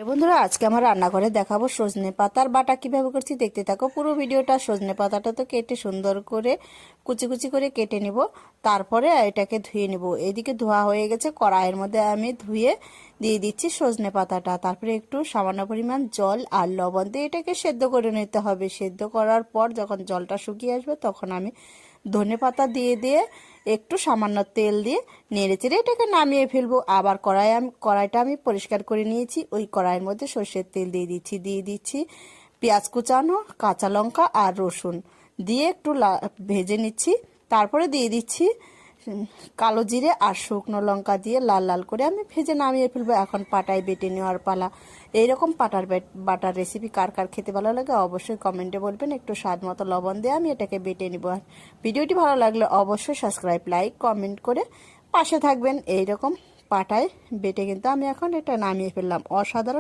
বন্ধুরা, আজকে আমার রান্নাঘরে দেখাবো সজনে পাতার বাটা কিভাবে করছি, দেখতে থাকো পুরো ভিডিওটা। সজনে পাতাটা তো কেটে সুন্দর করে কুচি কুচি করে কেটে নিব, তারপরে এটাকে ধুয়ে নিব। এদিকে ধোয়া হয়ে গেছে, কড়াইয়ের মধ্যে আমি ধুয়ে দিয়ে দিচ্ছি সজনে পাতাটা। তারপরে একটু সামান্য পরিমাণ জল আর লবণ দিয়ে এটাকে সেদ্ধ করে নিতে হবে। সেদ্ধ করার পর যখন জলটা শুকিয়ে আসবে তখন আমি ধনে পাতা দিয়ে দিয়ে একটু সামান্য তেল দিয়ে নেড়ে চেড়ে এটাকে নামিয়ে ফেলবো। আবার কড়াইটা আমি পরিষ্কার করে নিয়েছি, ওই কড়াইয়ের মধ্যে সর্ষের তেল দিয়ে দিচ্ছি পেঁয়াজ কুচানো, কাঁচা লঙ্কা আর রসুন দিয়ে একটু ভেজে নিচ্ছি। তারপরে দিয়ে দিচ্ছি কালো জিরে আর শুকনো লঙ্কা দিয়ে লাল লাল করে আমি ভেজে নামিয়ে ফেলবো। এখন পাটায় বেটে নেওয়ার পালা। এইরকম বাটার রেসিপি কার কার খেতে ভালো লাগে অবশ্যই কমেন্টে বলবেন। একটু স্বাদ মতো লবণ দিয়ে আমি এটাকে বেটে নিব। আর ভিডিওটি ভালো লাগলে অবশ্যই সাবস্ক্রাইব, লাইক, কমেন্ট করে পাশে থাকবেন। এইরকম পাটায় বেটে কিন্তু আমি এখন এটা নামিয়ে ফেললাম। অসাধারণ